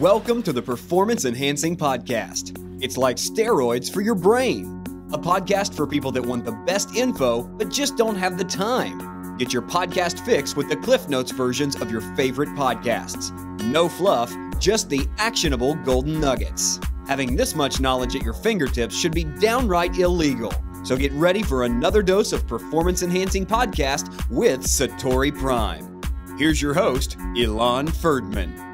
Welcome to the Performance Enhancing Podcast. It's like steroids for your brain. A podcast for people that want the best info, but just don't have the time. Get your podcast fix with the Cliff Notes versions of your favorite podcasts. No fluff, just the actionable golden nuggets. Having this much knowledge at your fingertips should be downright illegal. So get ready for another dose of Performance Enhancing Podcast with Satori Prime. Here's your host, Ilan Ferdman.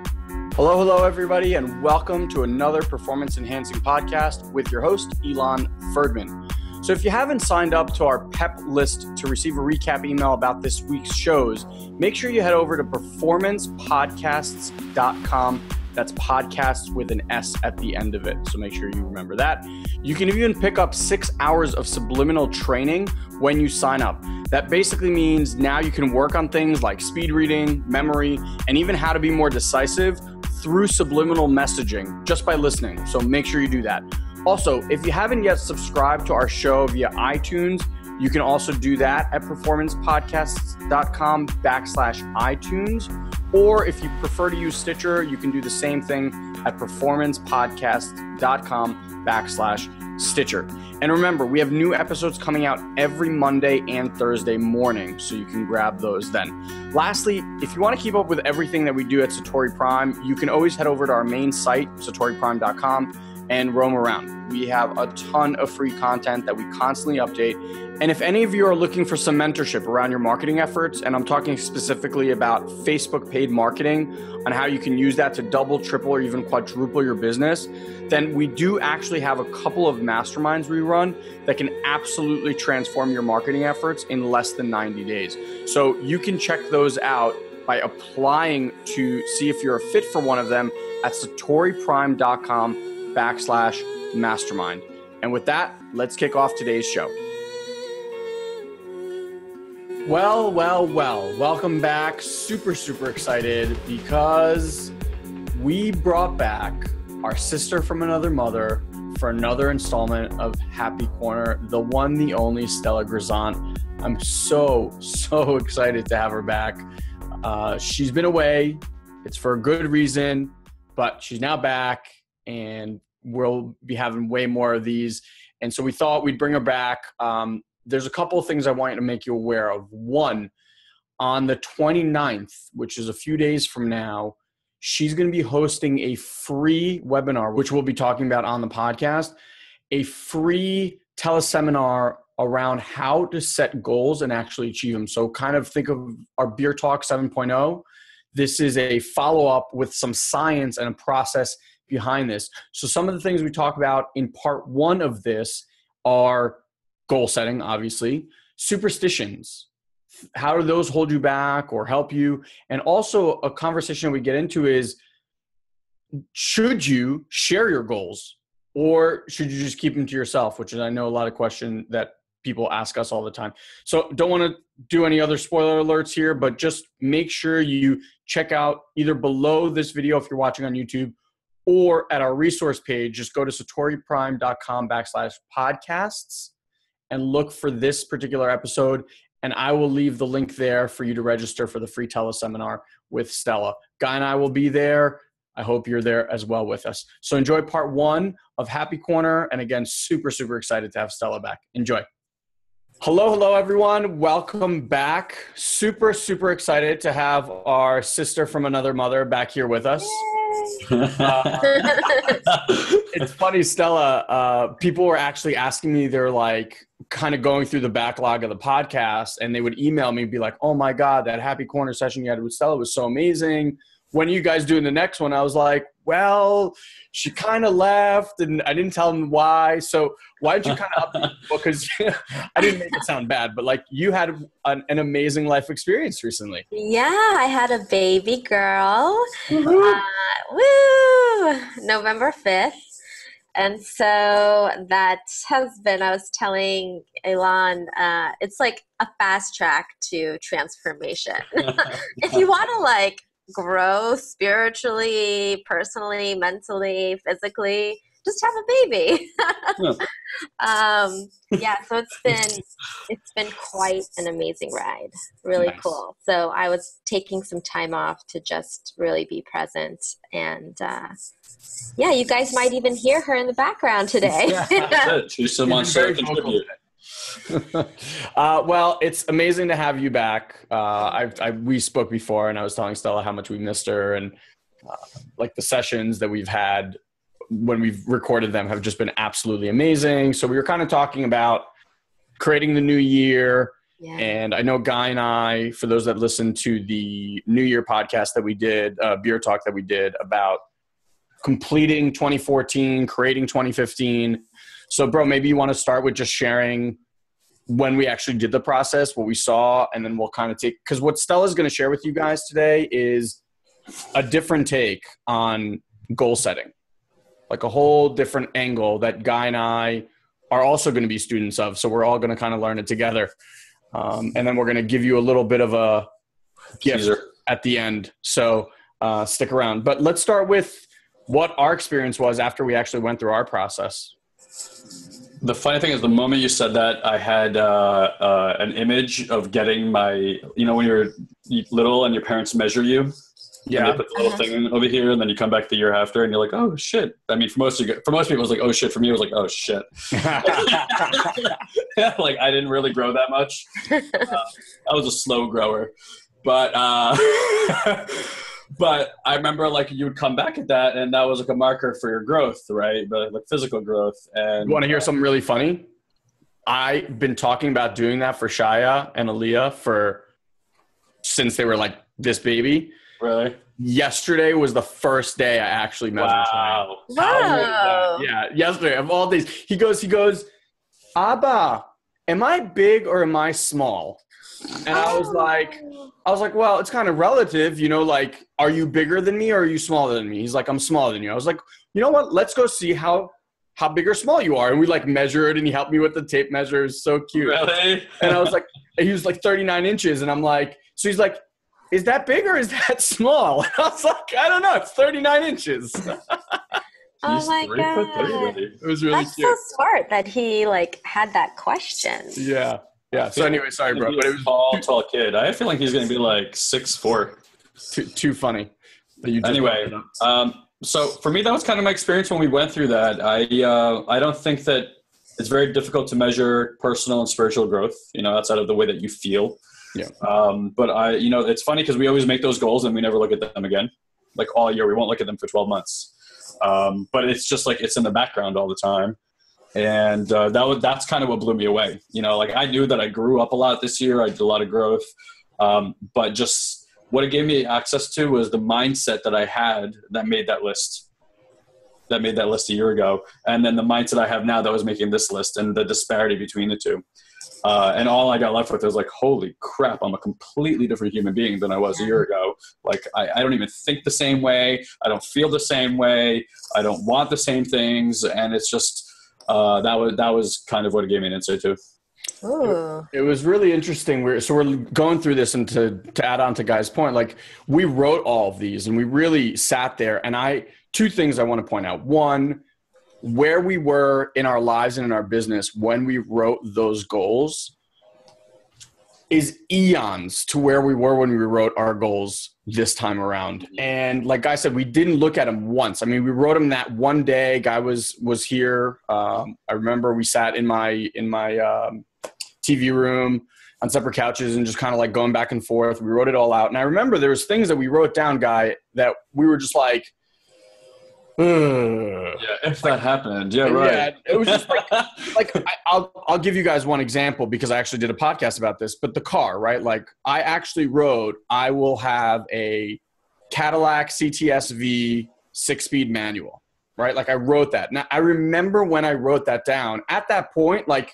Hello, everybody, and welcome to another Performance Enhancing Podcast with your host, Ilan Ferdman. So if you haven't signed up to our PEP list to receive a recap email about this week's shows, make sure you head over to performancepodcasts.com. That's podcasts with an S at the end of it, so make sure you remember that. You can even pick up 6 hours of subliminal training when you sign up. That basically means now you can work on things like speed reading, memory, and even how to be more decisive through subliminal messaging just by listening. So make sure you do that. Also, if you haven't yet subscribed to our show via iTunes, you can also do that at performancepodcasts.com/iTunes. Or if you prefer to use Stitcher, you can do the same thing at performancepodcasts.com/Stitcher. And remember, we have new episodes coming out every Monday and Thursday morning, so you can grab those then. Lastly, if you want to keep up with everything that we do at Satori Prime, you can always head over to our main site, satoriprime.com, and roam around. We have a ton of free content that we constantly update. And if any of you are looking for some mentorship around your marketing efforts, and I'm talking specifically about Facebook paid marketing on how you can use that to double, triple, or even quadruple your business, then we do actually have a couple of masterminds we run that can absolutely transform your marketing efforts in less than 90 days. So you can check those out by applying to see if you're a fit for one of them at satoriprime.com/mastermind. And with that, let's kick off today's show. Well, welcome back. Super excited because we brought back our sister from another mother for another installment of Happy Corner, the one, the only Stella Grisant. I'm so excited to have her back. She's been away. It's for a good reason, but she's now back and we'll be having way more of these. And so we thought we'd bring her back. There's a couple of things I want to make you aware of. One, on the 29th, which is a few days from now, she's going to be hosting a free webinar, which we'll be talking about on the podcast, a free teleseminar around how to set goals and actually achieve them. So kind of think of our Beer Talk 7.0. This is a follow-up with some science and a process behind this. So some of the things we talk about in part one of this are goal setting, obviously, superstitions. How do those hold you back or help you? And also a conversation we get into is, should you share your goals or should you just keep them to yourself? Which is, I know, a lot of question that people ask us all the time. So don't want to do any other spoiler alerts here, but just make sure you check out either below this video if you're watching on YouTube or at our resource page. Just go to satoriprime.com/podcasts and look for this particular episode. And I will leave the link there for you to register for the free teleseminar with Stella. Guy and I will be there. I hope you're there as well with us. So enjoy part one of Happy Corner. And again, super excited to have Stella back. Enjoy. Hello, everyone. Welcome back. Super excited to have our sister from another mother back here with us. It's funny, Stella, people were actually asking me, they're like kind of going through the backlog of the podcast, and they would email me and be like, oh my God, that Happy Corner session you had with Stella was so amazing. When are you guys doing the next one? I was like, well, she kind of left and I didn't tell them why. So why did you kind of update people? Because I didn't make it sound bad, but like you had an amazing life experience recently. Yeah, I had a baby girl. Woo! November 5th. And so that has been, I was telling Ilan, it's like a fast track to transformation. If you want to like grow spiritually, personally, mentally, physically, just have a baby. Yeah. So it's been quite an amazing ride. Really Nice. cool. So I was taking some time off to just really be present. And you guys might even hear her in the background today. That's it. She's someone to contribute. Well, it's amazing to have you back. We spoke before, and I was telling Stella how much we missed her, and like the sessions that we've had when we've recorded them have just been absolutely amazing. So we were kind of talking about creating the new year. Yeah. And I know Guy and I, for those that listened to the New Year podcast that we did, Beer Talk that we did about completing 2014, creating 2015. So bro, maybe you want to start with just sharing when we actually did the process, what we saw, and then we'll kind of take, because what Stella's going to share with you guys today is a different take on goal setting, like a whole different angle that Guy and I are also going to be students of. So we're all going to kind of learn it together. And then we're going to give you a little bit of a gift at the end. So stick around. But let's start with what our experience was after we actually went through our process. The funny thing is, the moment you said that, I had an image of getting my, when you're little and your parents measure you. Yeah. And they put the little thing over here, and then you come back the year after, and you're like, oh shit. I mean, for most people, it was like, oh shit. For me, it was like, oh shit. Like I didn't really grow that much. I was a slow grower, but but I remember like you would come back at that, and that was like a marker for your growth, right? But like physical growth. And you want to hear something really funny? I've been talking about doing that for Shaya and Aaliyah since they were like this baby. Really? Yesterday was the first day I actually measured. Wow. Wow. Yeah, yesterday of all days. He goes, Abba, am I big or am I small? And I was like, well, it's kind of relative, like, are you bigger than me or are you smaller than me? He's like, I'm smaller than you. I was like, you know what? Let's go see how big or small you are. And we like measured, and he helped me with the tape measure. It's so cute. Really? And I was like, he was like 39 inches. And I'm like, so he's like, is that big or is that small? And I was like, I don't know. It's 39 inches. Oh my God. It was really That's cute. so smart that he like had that question. Yeah. Yeah. So anyway, sorry, bro. But it was tall kid. I feel like he's going to be like 6'4". Too funny. Anyway, so for me, that was kind of my experience when we went through that. I don't think that it's very difficult to measure personal and spiritual growth, outside of the way that you feel. Yeah. But it's funny because we always make those goals and we never look at them again. Like all year, we won't look at them for 12 months. But it's just like, it's in the background all the time. And that's kind of what blew me away. Like I knew that I grew up a lot this year. I did a lot of growth. But just what it gave me access to was the mindset that I had that made that list a year ago. And then the mindset I have now that was making this list, and the disparity between the two. And all I got left with was like, holy crap, I'm a completely different human being than I was a year ago. Like, I don't even think the same way. I don't feel the same way. I don't want the same things. And it's just, that was kind of what it gave me an insight to. Ooh. It was really interesting. We're going through this, and to add on to Guy's point, like we wrote all of these and we really sat there, and two things I want to point out. One, where we were in our lives and in our business when we wrote those goals is eons to where we were when we wrote our goals this time around. And like Guy said, we didn't look at them once. I mean, we wrote them that one day. Guy was here. I remember we sat in my TV room on separate couches and just kind of like going back and forth. We wrote it all out. And I remember there was things that we wrote down, Guy, that we were just like, yeah, if that happened. Yeah, right. Yeah, it was just like I'll give you guys one example because I actually did a podcast about this, but the car, right? Like I actually wrote, I will have a Cadillac CTS-V 6-speed manual, right? Like I wrote that. Now I remember when I wrote that down at that point, like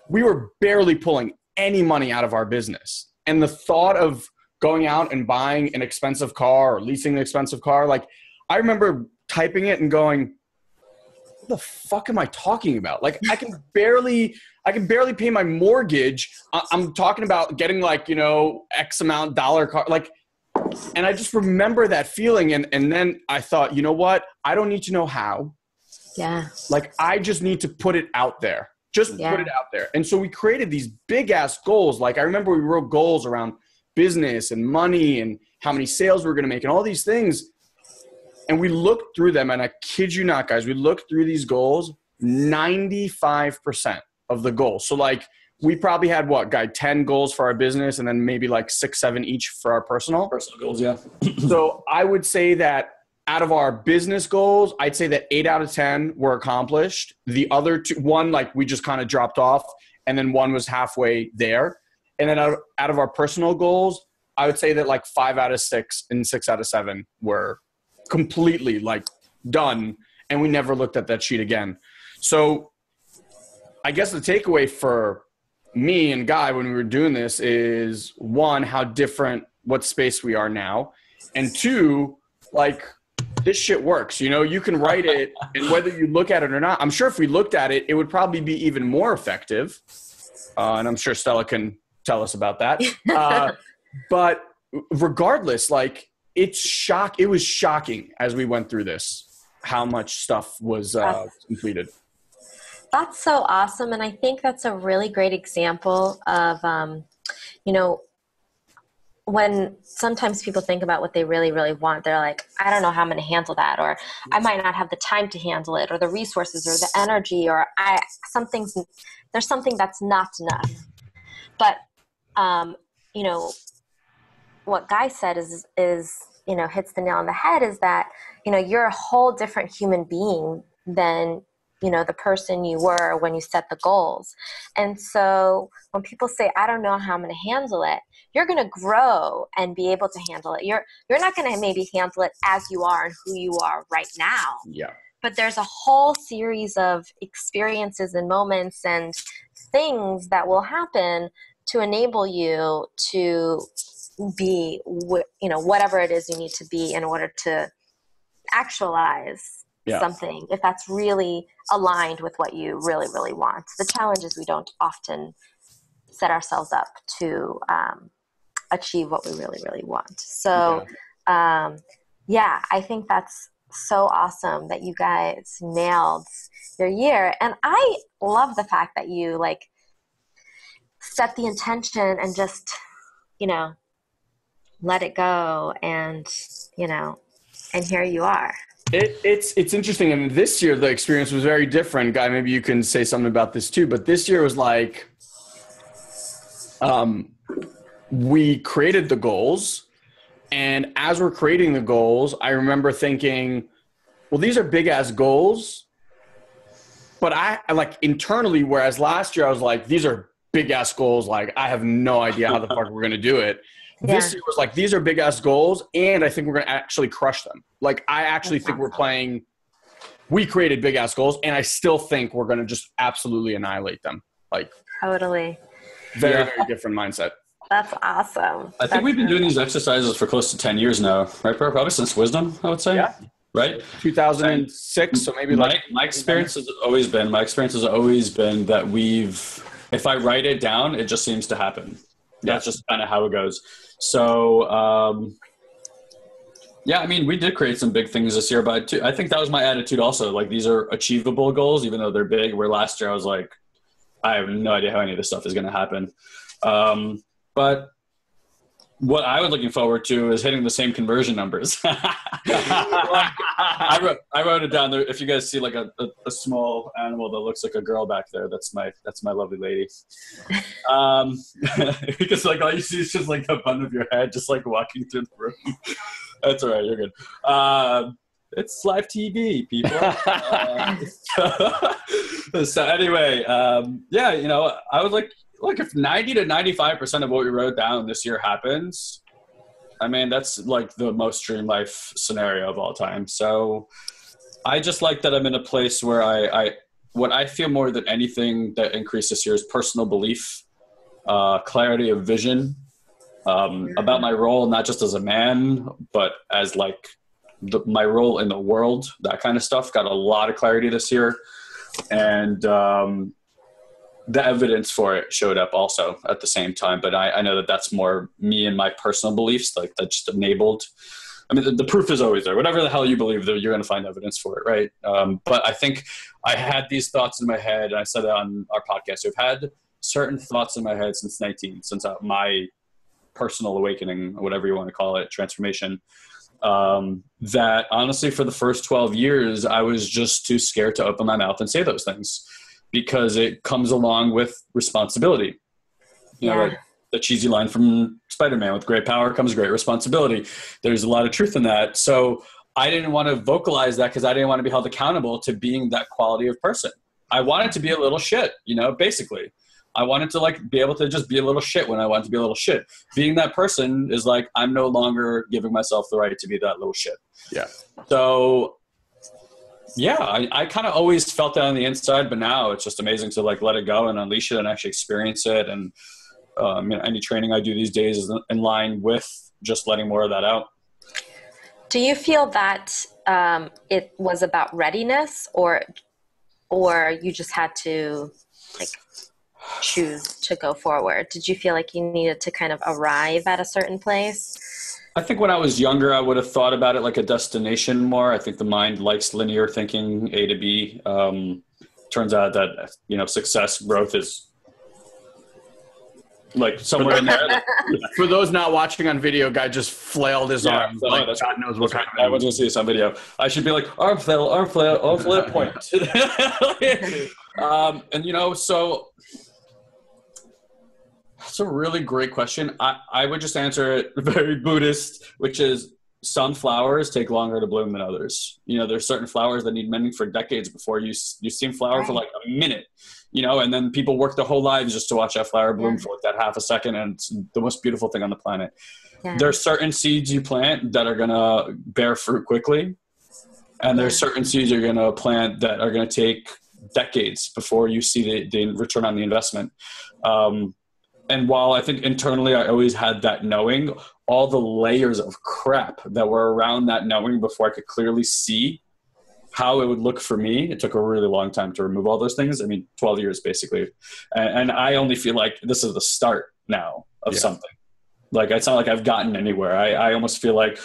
we were barely pulling any money out of our business. And the thought of going out and buying an expensive car or leasing an expensive car, like I remember typing it and going, what the fuck am I talking about? Like I can barely pay my mortgage. I'm talking about getting like, X amount dollar car. Like, and I just remember that feeling. And then I thought, you know what? I don't need to know how. Yeah. Like, I just need to put it out there. Just put it out there. And so we created these big ass goals. Like, I remember we wrote goals around business and money and how many sales we're going to make and all these things. And we looked through them, and I kid you not, guys, we looked through these goals, 95% of the goals. So like, we probably had 10 goals for our business, and then maybe like 6, 7 each for our personal goals. Yeah. So I would say that out of our business goals, I'd say that 8 out of 10 were accomplished. The other two, one, like, we just kind of dropped off, and then one was halfway there. And then out of our personal goals, I would say that like 5 out of 6 and 6 out of 7 were completely like done, and we never looked at that sheet again. So I guess the takeaway for me and Guy when we were doing this is, one, how different what space we are now, and two, like, this shit works. You know, you can write it, and whether you look at it or not, I'm sure if we looked at it, it would probably be even more effective. And I'm sure Stella can tell us about that. But regardless, like, it was shocking as we went through this, how much stuff was completed. That's so awesome. And I think that's a really great example of, when sometimes people think about what they really, really want, they're like, I don't know how I'm going to handle that, or I might not have the time to handle it, or the resources, or the energy, or there's something that's not enough. But, what Guy said is, hits the nail on the head, is that, you're a whole different human being than, the person you were when you set the goals. And so when people say, I don't know how I'm going to handle it, you're going to grow and be able to handle it. You're not going to maybe handle it as you are and who you are right now. Yeah. But there's a whole series of experiences and moments and things that will happen to enable you to be, whatever it is you need to be in order to actualize something, if that's really aligned with what you really, really want. The challenge is we don't often set ourselves up to achieve what we really, really want. So, I think that's so awesome that you guys nailed your year. And I love the fact that you like set the intention and just, let it go, and, and here you are. It's interesting. And this year, the experience was very different. Guy, maybe you can say something about this too, but this year was like, we created the goals, and as we're creating the goals, I remember thinking, well, these are big ass goals, but I like internally, whereas last year I was like, these are big ass goals. Like, I have no idea how the fuck we're going to do it. Yeah. This year was like, these are big ass goals, and I think we're going to actually crush them. Like, I actually think we created big ass goals, and I still think we're going to just absolutely annihilate them. Like, totally. Very different mindset. That's awesome. I think we've been doing these exercises for close to 10 years now, right? Probably since Wisdom, I would say. Yeah. Right? 2006. So maybe my experience has always been that if I write it down, it just seems to happen. That's just kind of how it goes. So, I mean, we did create some big things this year, but I think that was my attitude also. Like, these are achievable goals, even though they're big, where last year I was like, I have no idea how any of this stuff is going to happen. But what I was looking forward to is hitting the same conversion numbers. I wrote it down there. If you guys see like a small animal that looks like a girl back there, that's my lovely lady. Because like all you see is just like the bun of your head, just like walking through the room. That's all right. You're good. It's live TV, people. So anyway, I was like, look, if 90 to 95% of what we wrote down this year happens, I mean, that's like the most dream life scenario of all time. So I just like that I'm in a place where what I feel more than anything that increased this year is personal belief, clarity of vision, about my role, not just as a man, but as like my role in the world, that kind of stuff. Got a lot of clarity this year. And the evidence for it showed up also at the same time. But I know that that's more me and my personal beliefs, like that just enabled I mean, the proof is always there. Whatever the hell you believe, you're going to find evidence for it, right? But I think I had these thoughts in my head, and I said that on our podcast. I've had certain thoughts in my head since my personal awakening, or whatever you want to call it, transformation, that honestly for the first 12 years, I was just too scared to open my mouth and say those things because it comes along with responsibility. You know, like the cheesy line from Spider-Man, with great power comes great responsibility. There's a lot of truth in that. So I didn't want to vocalize that because I didn't want to be held accountable to being that quality of person. I wanted to be a little shit, you know, basically. I wanted to like be able to just be a little shit when I wanted to be a little shit. Being that person is like, I'm no longer giving myself the right to be that little shit. Yeah. So yeah, I kind of always felt that on the inside, but now it's just amazing to like let it go and unleash it and actually experience it. And you know, any training I do these days is in line with just letting more of that out. Do you feel that it was about readiness, or you just had to like choose to go forward? Did you feel like you needed to kind of arrive at a certain place? I think when I was younger, I would have thought about it like a destination more. I think the mind likes linear thinking, A to B. Turns out that, you know, success, growth is like somewhere in there. For those not watching on video, guy just flailed his arm. So like God knows what kind of. I was going to see this on video. I should be like, arm flail, point. And, you know, so that's a really great question. I would just answer it very Buddhist, which is some flowers take longer to bloom than others. You know, there's certain flowers that need mending for decades before you see them flower for like a minute, you know, and then people work their whole lives just to watch that flower bloom for like that half a second. And it's the most beautiful thing on the planet. Yeah. There's certain seeds you plant that are going to bear fruit quickly. And there's certain seeds you're going to plant that are going to take decades before you see the return on the investment. And while I think internally I always had that knowing, all the layers of crap that were around that knowing before I could clearly see how it would look for me, it took a really long time to remove all those things. I mean, 12 years basically. And I only feel like this is the start now of something. Like, it's not like I've gotten anywhere. I almost feel like,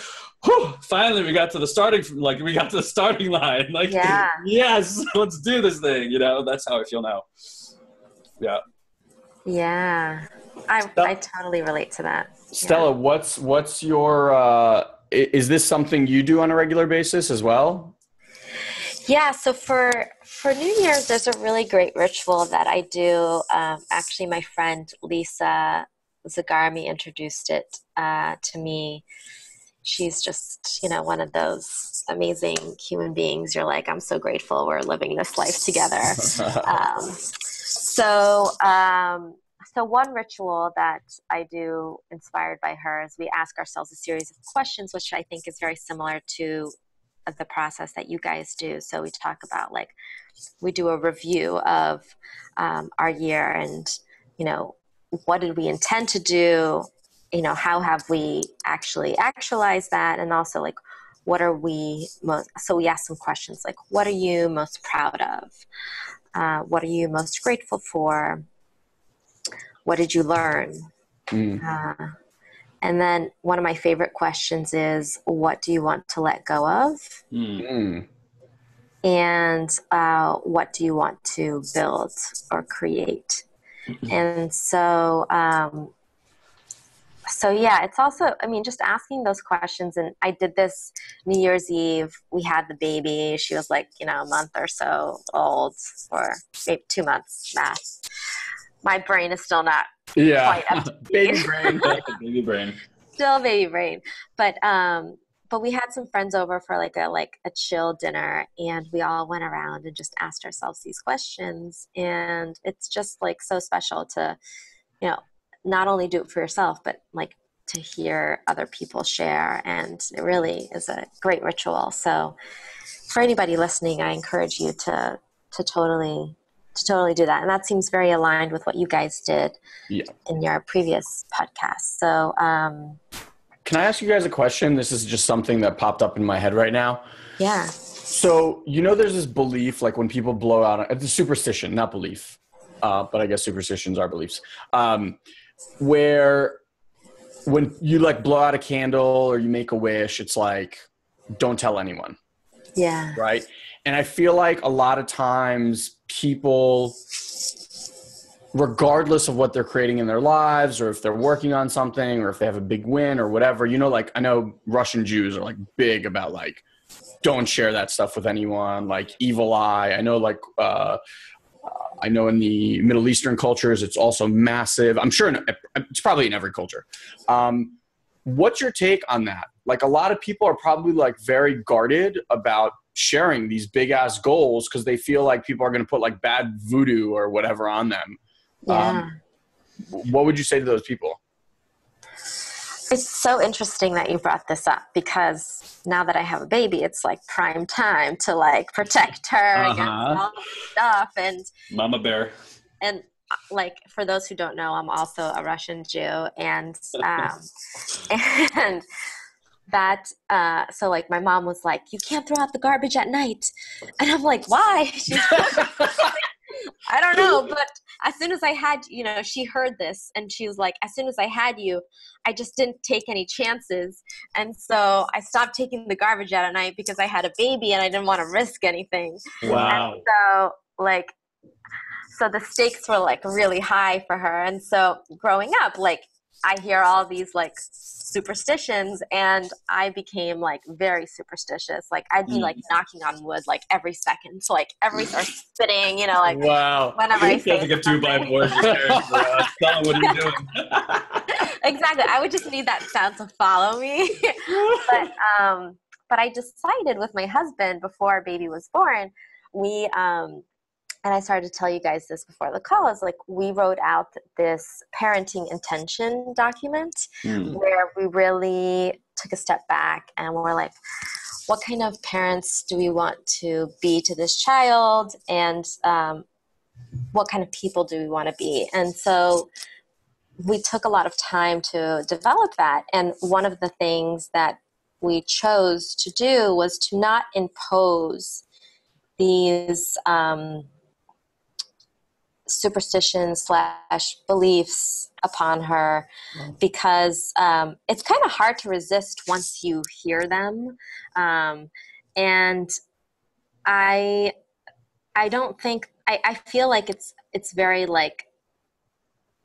whew, finally we got to the starting line. Like, yes, let's do this thing. You know, that's how I feel now. Yeah. Yeah, I totally relate to that. Stella, what's your, is this something you do on a regular basis as well? Yeah, so for New Year's, there's a really great ritual that I do. Actually, my friend Lisa Zagarmi introduced it to me. She's just, you know, one of those amazing human beings. You're like, I'm so grateful we're living this life together. So one ritual that I do inspired by her is we ask ourselves a series of questions, which I think is very similar to the process that you guys do. So we talk about, like, we do a review of our year and, you know, what did we intend to do? You know, how have we actually actualized that? And also, like, what are we most, so we ask some questions like, what are you most proud of? What are you most grateful for? What did you learn? And then one of my favorite questions is, what do you want to let go of? And what do you want to build or create? And so, yeah, it's also, I mean, just asking those questions. And I did this New Year's Eve. We had the baby. She was like, you know, a month or so old, or maybe 2 months max. My brain is still not quite up to baby brain. Baby brain. Still baby brain. But we had some friends over for like a chill dinner, and we all went around and just asked ourselves these questions. And it's just like so special to, you know, not only do it for yourself, but like to hear other people share. And it really is a great ritual. So for anybody listening, I encourage you to totally do that. And that seems very aligned with what you guys did in your previous podcast. So, can I ask you guys a question? This is just something that popped up in my head right now. Yeah. So, you know, there's this belief, like when people blow out, it's a superstition, not belief. But I guess superstitions are beliefs. Where when you like blow out a candle or you make a wish, it's like, don't tell anyone. Yeah. Right. And I feel like a lot of times people, regardless of what they're creating in their lives, or if they're working on something, or if they have a big win or whatever, you know, like I know Russian Jews are like big about like, don't share that stuff with anyone, like evil eye. I know like, I know in the Middle Eastern cultures, it's also massive. I'm sure it's probably in every culture. What's your take on that? Like a lot of people are probably like very guarded about sharing these big ass goals because they feel like people are going to put like bad voodoo or whatever on them. Yeah. What would you say to those people? It's so interesting that you brought this up because now that I have a baby, it's like prime time to like protect her against all this stuff. And Mama bear. And like, for those who don't know, I'm also a Russian Jew. And and that, so like my mom was like, you can't throw out the garbage at night. And I'm like, why? She's I don't know, but as soon as I had, you know, she heard this and she was like, as soon as I had you, I just didn't take any chances. And so I stopped taking the garbage out at night because I had a baby and I didn't want to risk anything. Wow. And so like, so the stakes were like really high for her. And so growing up, like I hear all these like superstitions and I became like very superstitious. Like I'd be like knocking on wood like every second, so like or spitting, you know, like wow. Whenever I say like a 2x4 just carrying for us. Tell them what are you doing. Exactly. I would just need that sound to follow me. But I decided with my husband before our baby was born, we and I started to tell you guys this before the call, is like we wrote out this parenting intention document where we really took a step back and we're like, what kind of parents do we want to be to this child? And what kind of people do we want to be? And so we took a lot of time to develop that. And one of the things that we chose to do was to not impose these superstitions / beliefs upon her, because it's kind of hard to resist once you hear them. And I don't think, I feel like it's very like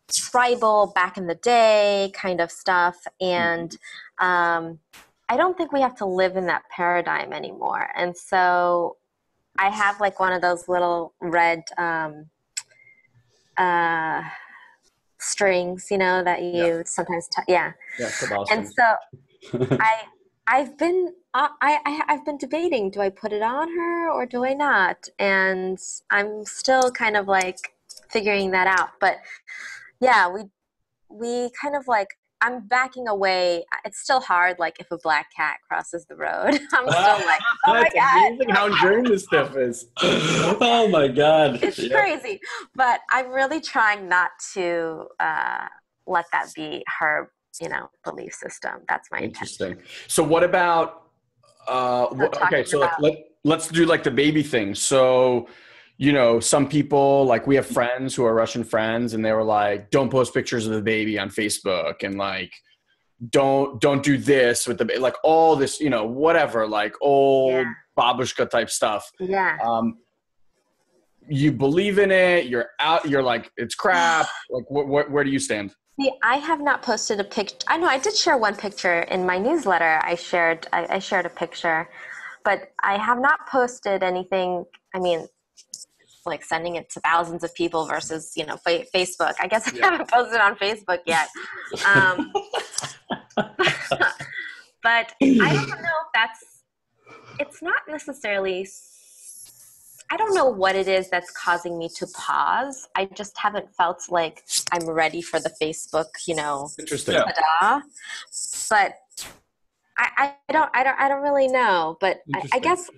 tribal back in the day kind of stuff. And I don't think we have to live in that paradigm anymore. And so I have like one of those little red strings, you know, that you sometimes and so I've been debating, do I put it on her or do I not? And I'm still kind of like figuring that out. But yeah, we kind of like, I'm backing away. It's still hard, like if a black cat crosses the road. I'm still like, oh my God. Amazing how enduring this stuff is. Oh my God. It's crazy. But I'm really trying not to let that be her, you know, belief system. That's my intention. Interesting. So what about, okay, so like, let's do like the baby thing. So, you know, some people, like we have friends who are Russian friends and they were like, don't post pictures of the baby on Facebook and like, don't do this with the baby, like all this, you know, whatever, like old babushka type stuff. Yeah. You believe in it, you're out, you're like, it's crap. Like where do you stand? See, I have not posted a picture. I know I did share one picture in my newsletter. I shared a picture, but I have not posted anything. I mean, like sending it to thousands of people versus, you know, Facebook. I guess I haven't posted on Facebook yet. But I don't know if it's not necessarily, I don't know what it is that's causing me to pause. I just haven't felt like I'm ready for the Facebook, you know, interesting. But I don't really know. But I guess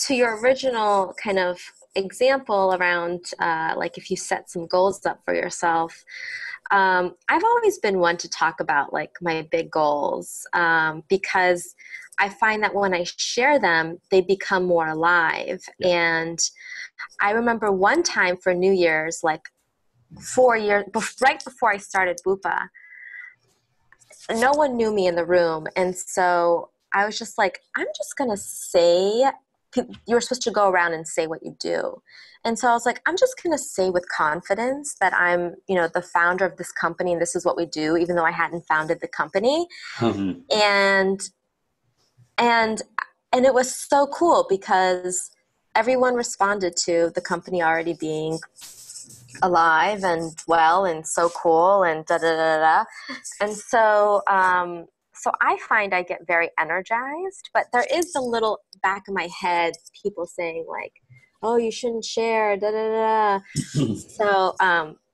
to your original kind of example around like if you set some goals up for yourself, I've always been one to talk about like my big goals because I find that when I share them, they become more alive. And I remember one time for New Year's, like 4 years, right before I started Bupa, no one knew me in the room. And so I was just like, I'm just going to say, you're supposed to go around and say what you do. And so I was like, I'm just going to say with confidence that I'm, the founder of this company and this is what we do, even though I hadn't founded the company. Mm-hmm. And it was so cool because everyone responded to the company already being alive and well and so cool and da da da da. And so so I find I get very energized, but there is a little back of my head people saying like, oh, you shouldn't share, da da da. So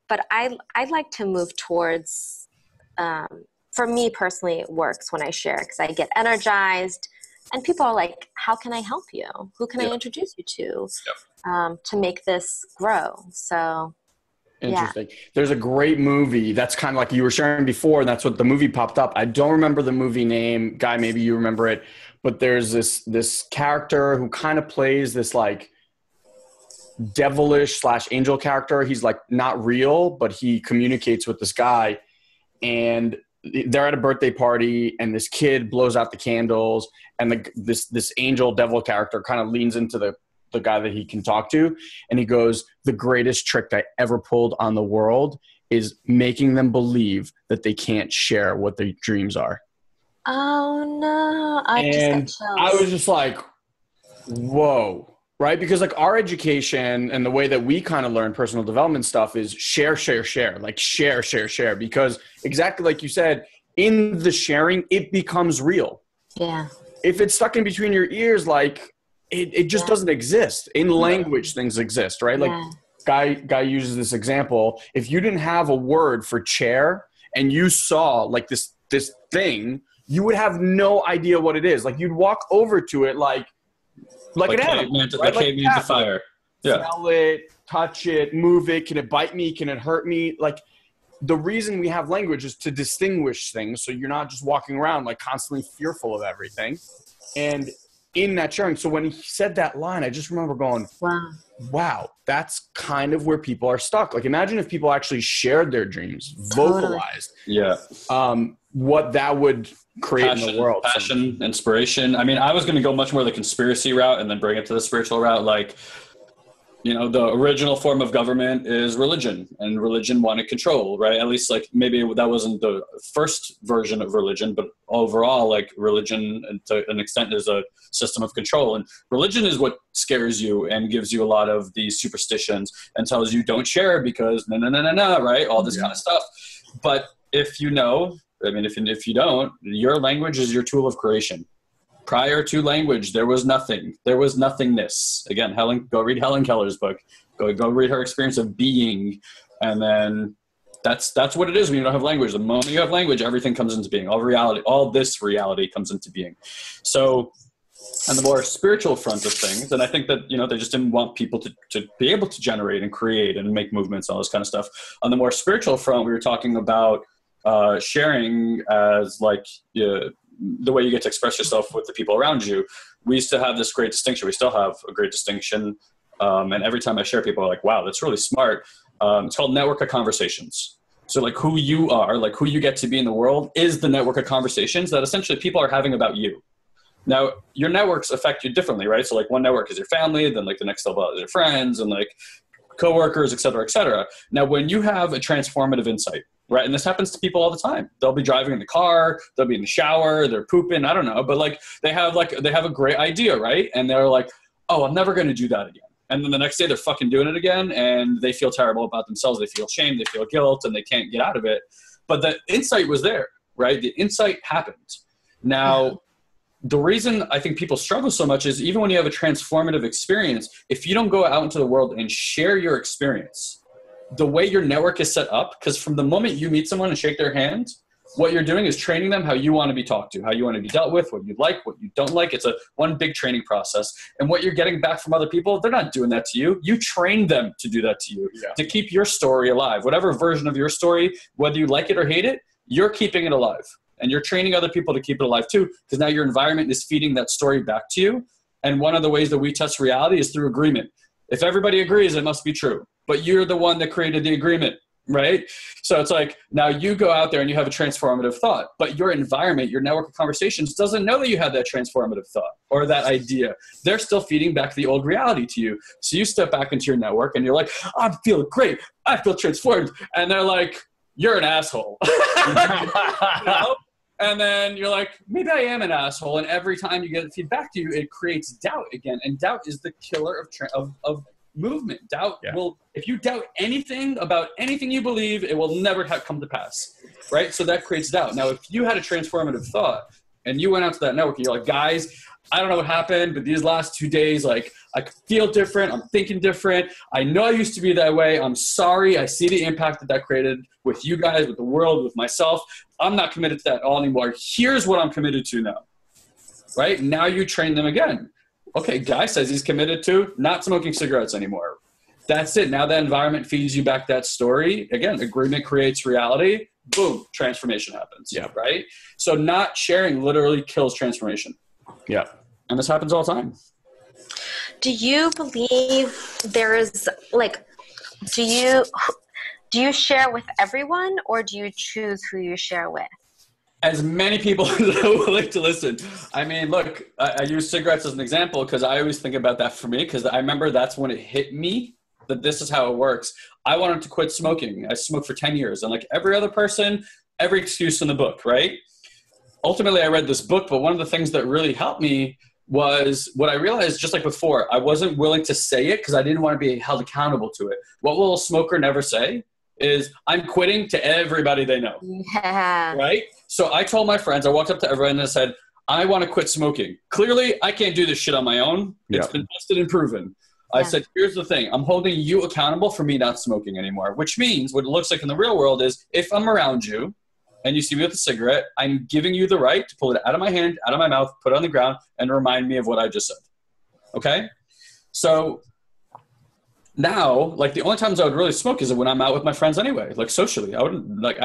but I'd like to move towards for me personally, it works when I share because I get energized and people are like, how can I help you? Who can I introduce you to make this grow? So interesting. Yeah. There's a great movie that's kind of like you were sharing before, and that's what the movie popped up. I don't remember the movie name. Guy, maybe you remember it, but there's this character who kind of plays this like devilish / angel character. He's like not real, but he communicates with this guy, and they're at a birthday party and this kid blows out the candles and this angel devil character kind of leans into the guy that he can talk to. And he goes, the greatest trick I ever pulled on the world is making them believe that they can't share what their dreams are. Oh no. I was just like, whoa. Right? Because like our education and the way that we kind of learn personal development stuff is share, like share. Because exactly like you said, in the sharing, it becomes real. Yeah. If it's stuck in between your ears, like it just doesn't exist. In language, things exist, right? Like guy uses this example. If you didn't have a word for chair and you saw like this thing, you would have no idea what it is. Like you'd walk over to it like an animal, right? Like caveman to fire. Yeah. Smell it, touch it, move it. Can it bite me? Can it hurt me? Like the reason we have language is to distinguish things. So you're not just walking around like constantly fearful of everything. And in that sharing, so when he said that line, I just remember going, wow, that's kind of where people are stuck. Like imagine if people actually shared their dreams, vocalized. Yeah. What that would create in the world. Passion, inspiration. I mean, I was going to go much more the conspiracy route and then bring it to the spiritual route. Like, the original form of government is religion, and religion wanted control, right? At least like maybe that wasn't the first version of religion, but overall like religion to an extent is a system of control, and religion is what scares you and gives you a lot of these superstitions and tells you don't share because no, right? All this kind of stuff. But if you don't, your language is your tool of creation. Prior to language, there was nothing. There was nothingness. Again, go read Helen Keller's book. Go read her experience of being. And then that's what it is when you don't have language. The moment you have language, everything comes into being. All this reality comes into being. So on the more spiritual front of things, and I think that, they just didn't want people to be able to generate and create and make movements and all this kind of stuff. On the more spiritual front, we were talking about sharing as like the way you get to express yourself with the people around you. We used to have this great distinction. We still have a great distinction. And every time I share, people are like, wow, that's really smart. It's called network of conversations. So like who you are, like who you get to be in the world is the network of conversations that essentially people are having about you. Now, your networks affect you differently, right? So like one network is your family, then like the next level is your friends and like coworkers, et cetera, et cetera. Now, when you have a transformative insight, right? And this happens to people all the time. They'll be driving in the car, they'll be in the shower, they're pooping, I don't know. But like they have a great idea, right? And they're like, oh, I'm never going to do that again. And then the next day they're fucking doing it again and they feel terrible about themselves. They feel shame, they feel guilt, and they can't get out of it. But the insight was there, right? The insight happened. Now, the reason I think people struggle so much is even when you have a transformative experience, if you don't go out into the world and share your experience, the way your network is set up, because from the moment you meet someone and shake their hand, what you're doing is training them how you want to be talked to, how you want to be dealt with, what you like, what you don't like. It's one big training process. And what you're getting back from other people, they're not doing that to you. You trained them to do that to you, to keep your story alive. Whatever version of your story, whether you like it or hate it, you're keeping it alive. And you're training other people to keep it alive too, because now your environment is feeding that story back to you. And one of the ways that we test reality is through agreement. If everybody agrees, it must be true. But you're the one that created the agreement. right? So it's like, now you go out there and you have a transformative thought, but your environment, your network of conversations doesn't know that you have that transformative thought or that idea. They're still feeding back the old reality to you. So you step back into your network and you're like, I'm feeling great. I feel transformed. And they're like, you're an asshole. You know? And then you're like, maybe I am an asshole. And every time you get feedback to you, it creates doubt again. And doubt is the killer of movement. Doubt will, if you doubt anything about anything you believe, it will never come to pass, right? So that creates doubt. Now, if you had a transformative thought and you went out to that network and you're like, guys, I don't know what happened, but these last 2 days, like, I feel different. I'm thinking different. I know I used to be that way. I'm sorry. I see the impact that created with you guys, with the world, with myself. I'm not committed to that all anymore. Here's what I'm committed to now, right? Now you train them again. Okay, guy says he's committed to not smoking cigarettes anymore. That's it. Now that environment feeds you back that story. Again, agreement creates reality. Boom, transformation happens. Yeah. Right? So not sharing literally kills transformation. Yeah. And this happens all the time. Do you believe there is, like, do you share with everyone, or do you choose who you share with? As many people as are willing to listen. I mean, look, I use cigarettes as an example because I always think about that for me, because I remember that's when it hit me that this is how it works. I wanted to quit smoking. I smoked for 10 years. And like every other person, every excuse in the book, right? Ultimately, I read this book, but one of the things that really helped me was what I realized, just like before, I wasn't willing to say it because I didn't want to be held accountable to it. What will a smoker never say is, I'm quitting to everybody they know. Yeah. Right? So I told my friends, I walked up to everyone and I said, I want to quit smoking. Clearly, I can't do this shit on my own. It's been tested and proven. I said, here's the thing. I'm holding you accountable for me not smoking anymore, which means what it looks like in the real world is if I'm around you and you see me with a cigarette, I'm giving you the right to pull it out of my hand, out of my mouth, put it on the ground, and remind me of what I just said. Okay? So now, like, the only times I would really smoke is when I'm out with my friends anyway, like socially. I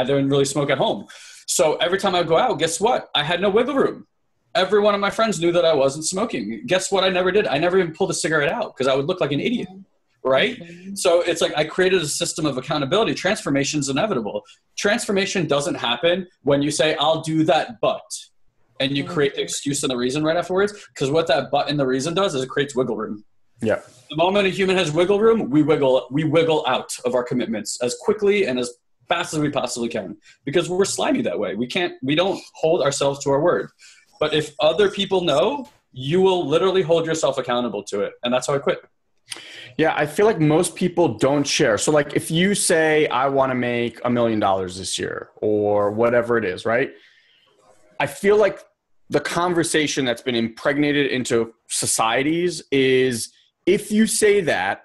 didn't really smoke at home. So every time I would go out, guess what? I had no wiggle room. Every one of my friends knew that I wasn't smoking. Guess what I never did? I never even pulled a cigarette out because I would look like an idiot, right? So it's like I created a system of accountability. Transformation is inevitable. Transformation doesn't happen when you say, I'll do that, but, and you create the excuse and the reason right afterwards, because what that but and the reason does is it creates wiggle room. Yeah. The moment a human has wiggle room, we wiggle out of our commitments as quickly and as fast as we possibly can, because we're slimy that way. We don't hold ourselves to our word. But if other people know, you will literally hold yourself accountable to it. And that's how I quit. Yeah, I feel like most people don't share. So like if you say, I want to make $1 million this year or whatever it is, right? I feel like the conversation that's been impregnated into societies is if you say that,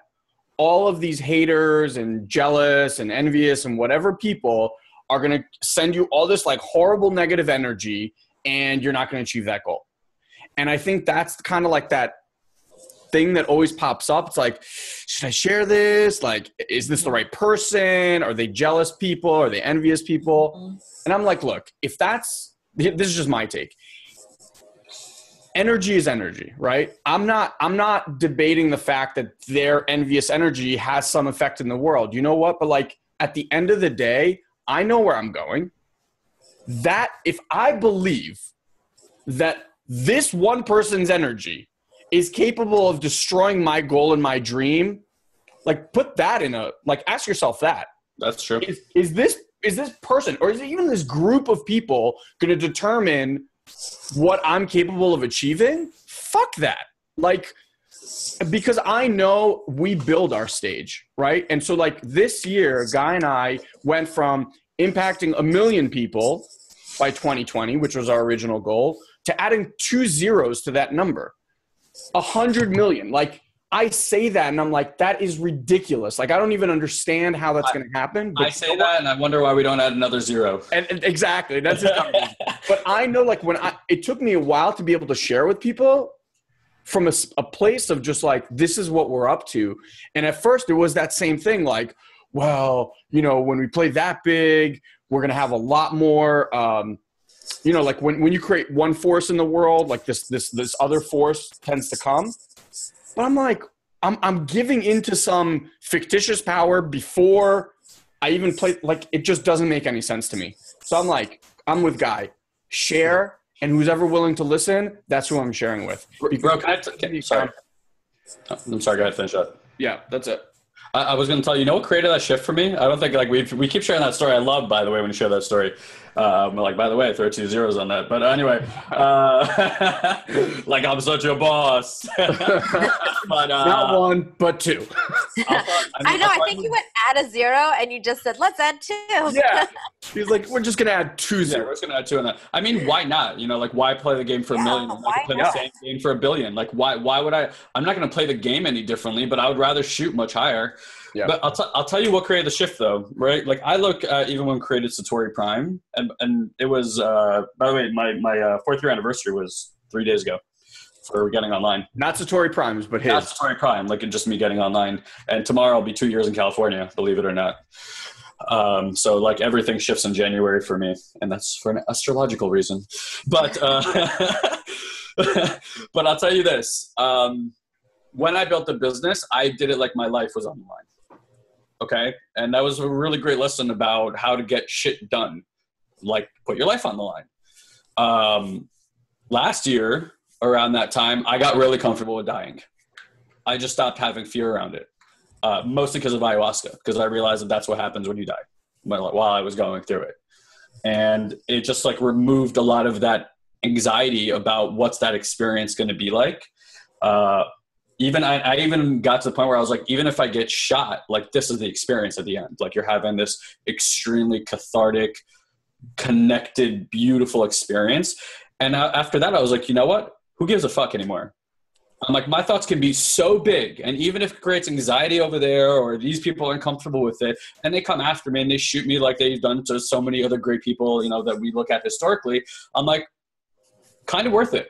all of these haters and jealous and envious and whatever people are going to send you all this like horrible negative energy, and you're not going to achieve that goal. And I think that's kind of like that thing that always pops up. It's like, should I share this? Like, is this the right person? Are they jealous people? Are they envious people? And I'm like, look, if this is just my take. Energy is energy, right? I'm not debating the fact that their envious energy has some effect in the world. You know what? But like at the end of the day, I know where I'm going. That if I believe that this one person's energy is capable of destroying my goal and my dream, like put that in ask yourself that. That's true. Is this person, or is it even this group of people going to determine what I'm capable of achieving? Fuck that. Like, because I know we build our stage, right? And so like this year, Guy and I went from impacting 1 million people by 2020, which was our original goal, to adding 2 zeros to that number. 100 million. Like, I say that and I'm like, that is ridiculous. Like, I don't even understand how that's going to happen. But I say that and I wonder why we don't add another zero. And exactly. That's just but I know, like, it took me a while to be able to share with people from a place of just like, this is what we're up to. And at first it was that same thing. Like, well, you know, when we play that big, we're going to have a lot more, you know, like when you create one force in the world, like this other force tends to come. But I'm like, I'm giving into some fictitious power before I even play, like, it just doesn't make any sense to me. So I'm like, I'm with Guy. Share, and who's ever willing to listen, that's who I'm sharing with. Bro, sorry. I'm sorry, go ahead, finish up. Yeah, that's it. I was going to tell you, what created that shift for me? I don't think, like, we keep sharing that story. I love, by the way, when you share that story. Like, by the way, throw 2 zeros on that. But anyway, like, I'm such a boss. But not one, but two. I think you went add a 0 and you just said, let's add 2. Yeah. He's like, we're just going to add 2 zeros. Yeah, we're just going to add 2 on that. I mean, why not? Like, why play the game for $1 million? I could play the same game for $1 billion. Like, why would I? I'm not going to play the game any differently, but I would rather shoot much higher. Yeah. But I'll tell you what created the shift, though, right? Like, I look at even when we created Satori Prime, and it was, by the way, my 4th year anniversary was 3 days ago for getting online. Not Satori Primes, but his. Not Satori Prime, like just me getting online. And tomorrow will be 2 years in California, believe it or not. So like everything shifts in January for me, and that's for an astrological reason. But but I'll tell you this: when I built the business, I did it like my life was on the line. Okay, and that was a really great lesson about how to get shit done. Like, put your life on the line. Last year, around that time, I got really comfortable with dying. I just stopped having fear around it. Mostly because of ayahuasca, because I realized that that's what happens when you die, while I was going through it. And it just like removed a lot of that anxiety about what's that experience going to be like. I even got to the point where I was like, even if I get shot, like this is the experience at the end. Like you're having this extremely cathartic, connected, beautiful experience. And after that, I was like, you know what? Who gives a fuck anymore? I'm like, my thoughts can be so big. And even if it creates anxiety over there or these people are uncomfortable with it and they come after me and they shoot me like they've done to so many other great people, that we look at historically, I'm like, kind of worth it.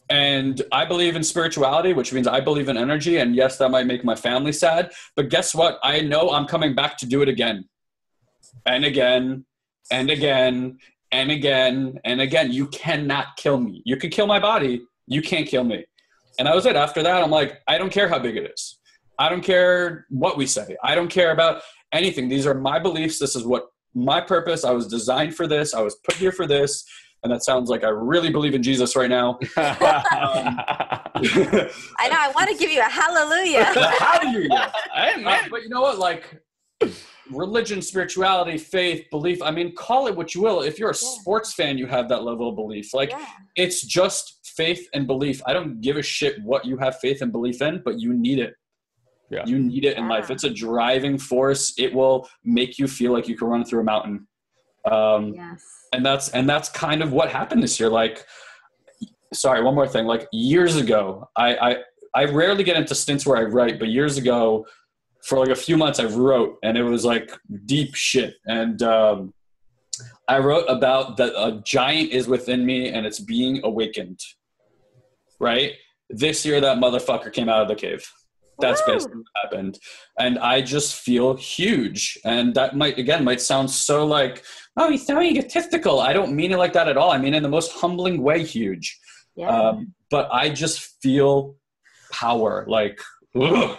And I believe in spirituality, which means I believe in energy. And yes, that might make my family sad. But guess what? I know I'm coming back to do it again and again and again and again and again. You cannot kill me. You can kill my body. You can't kill me. And that was it. After that, I'm like, I don't care how big it is. I don't care what we say. I don't care about anything. These are my beliefs. This is what my purpose. I was designed for this. I was put here for this. And that sounds like I really believe in Jesus right now. I know. I want to give you a hallelujah. Hallelujah. But you know what? Like religion, spirituality, faith, belief. I mean, call it what you will. If you're a sports fan, you have that level of belief. Like it's just faith and belief. I don't give a shit what you have faith and belief in, but you need it. Yeah. You need it in life. It's a driving force. It will make you feel like you can run through a mountain. And that's kind of what happened this year. Like, sorry, one more thing. Like years ago, I rarely get into stints where I write, but years ago, for like a few months, I wrote, and it was like deep shit. And I wrote about that a giant is within me, and it's being awakened. Right? This year, that motherfucker came out of the cave. That's basically what happened. And I just feel huge. And that might sound so like, oh, he's so egotistical. I don't mean it like that at all. I mean in the most humbling way, huge. Yeah. But I just feel power. Like, ugh.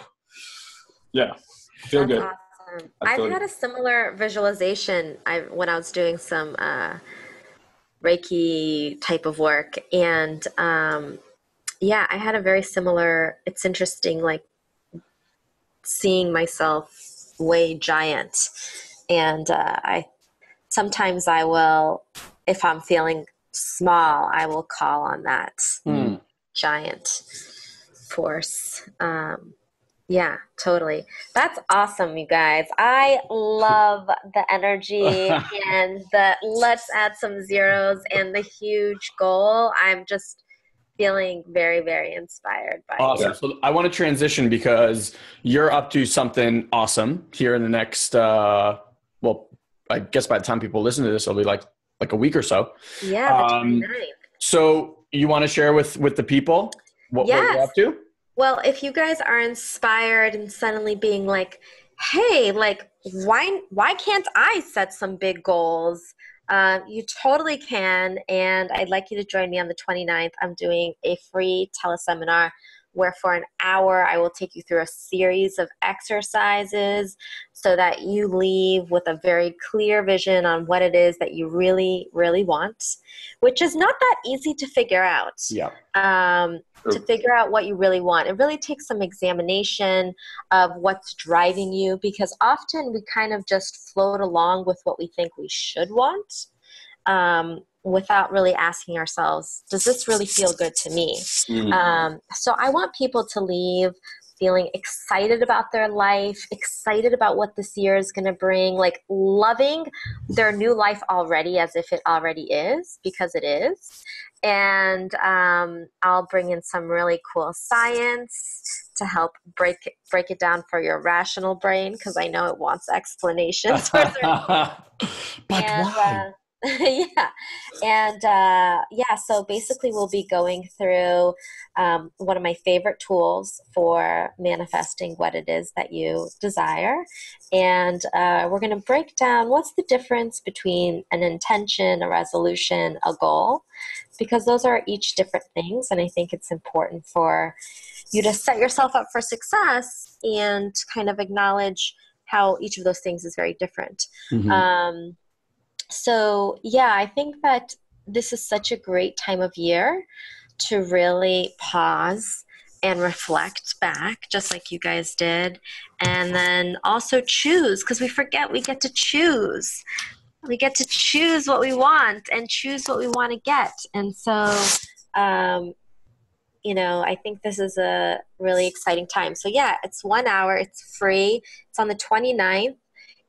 Yeah, feel good. Awesome. I've had a similar visualization when I was doing some Reiki type of work. And I had a very similar, it's interesting, like, seeing myself way giant. And sometimes I will, if I'm feeling small, I will call on that giant force. Yeah, totally. That's awesome, you guys. I love the energy and the let's add some zeros and the huge goal. I'm just feeling very, very inspired by Awesome. So I want to transition because you're up to something awesome here in the next, I guess by the time people listen to this, it'll be like a week or so. Yeah, the 29th. So you want to share with the people what you're up to? Well, if you guys are inspired and suddenly being like, hey, like, why can't I set some big goals? You totally can. And I'd like you to join me on the 29th. I'm doing a free teleseminar where for an hour I will take you through a series of exercises so that you leave with a very clear vision on what it is that you really, really want, which is not that easy to figure out. Yeah. To figure out what you really want. It really takes some examination of what's driving you, because often we kind of just float along with what we think we should want, without really asking ourselves, does this really feel good to me? So I want people to leave feeling excited about their life, excited about what this year is going to bring, like loving their new life already as if it already is, because it is. And I'll bring in some really cool science to help break it down for your rational brain, because I know it wants explanations. But why? Yeah. And so basically we'll be going through one of my favorite tools for manifesting what it is that you desire. And we're going to break down what's the difference between an intention, a resolution, a goal, because those are each different things. And I think it's important for you to set yourself up for success and kind of acknowledge how each of those things is very different. So yeah, I think that this is such a great time of year to really pause and reflect back, just like you guys did. And then also choose, because we forget we get to choose. We get to choose what we want and choose what we want to get. And so, I think this is a really exciting time. So yeah, it's 1 hour. It's free. It's on the 29th.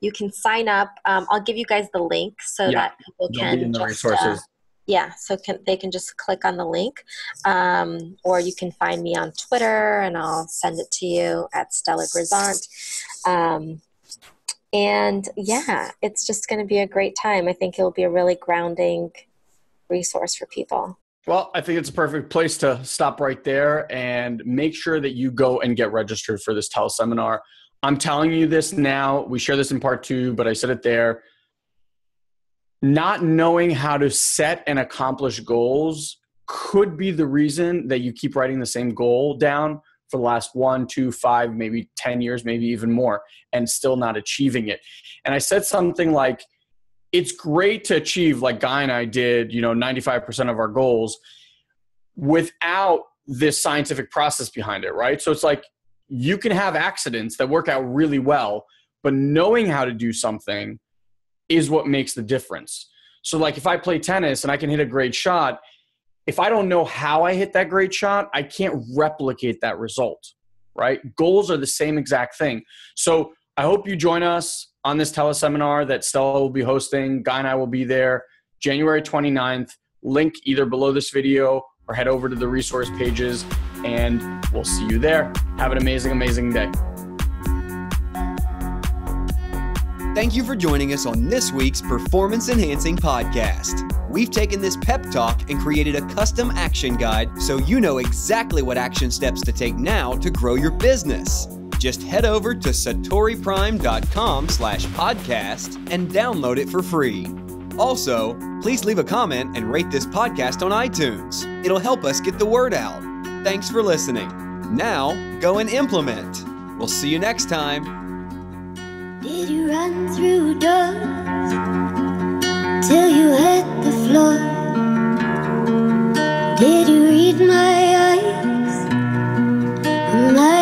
You can sign up. I'll give you guys the link so that people can be in the just, resources. they can just click on the link. Or you can find me on Twitter, and I'll send it to you at Stella Grisant. And yeah, it's just going to be a great time. I think it'll be a really grounding resource for people. Well, I think it's a perfect place to stop right there and make sure that you go and get registered for this teleseminar. I'm telling you this now. We share this in part 2, but I said it there. Not knowing how to set and accomplish goals could be the reason that you keep writing the same goal down for the last 1, 2, 5, maybe 10 years, maybe even more, and still not achieving it. And I said something like, it's great to achieve, like Guy and I did, 95% of our goals without this scientific process behind it, right? So it's like, you can have accidents that work out really well, but knowing how to do something is what makes the difference. So like if I play tennis and I can hit a great shot, if I don't know how I hit that great shot, I can't replicate that result, right? Goals are the same exact thing. So I hope you join us on this teleseminar that Stella will be hosting. Guy and I will be there January 29th. Link either below this video or head over to the resource pages, and we'll see you there. Have an amazing, amazing day. Thank you for joining us on this week's Performance Enhancing Podcast. We've taken this pep talk and created a custom action guide so you know exactly what action steps to take now to grow your business. Just head over to satoriprime.com/podcast and download it for free. Also, please leave a comment and rate this podcast on iTunes. It'll help us get the word out. Thanks for listening. Now, go and implement. We'll see you next time. Did you run through doors till you hit the floor? Did you read my eyes? My